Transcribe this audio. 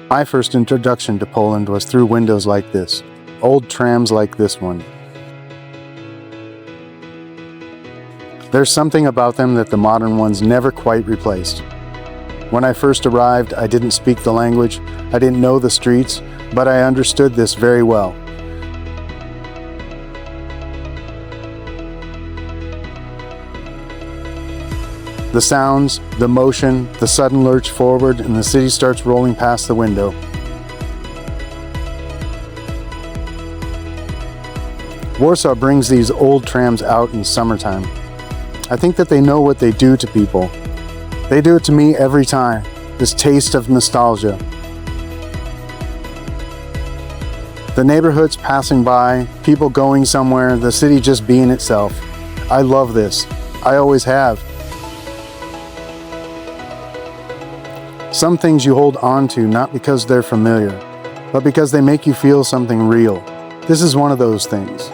My first introduction to Poland was through windows like this, old trams like this one. There's something about them that the modern ones never quite replaced. When I first arrived, I didn't speak the language, I didn't know the streets, but I understood this very well. The sounds, the motion, the sudden lurch forward, and the city starts rolling past the window. Warsaw brings these old trams out in summertime. I think that they know what they do to people. They do it to me every time, this taste of nostalgia. The neighborhoods passing by, people going somewhere, the city just being itself. I love this. I always have. Some things you hold on to not because they're familiar, but because they make you feel something real. This is one of those things.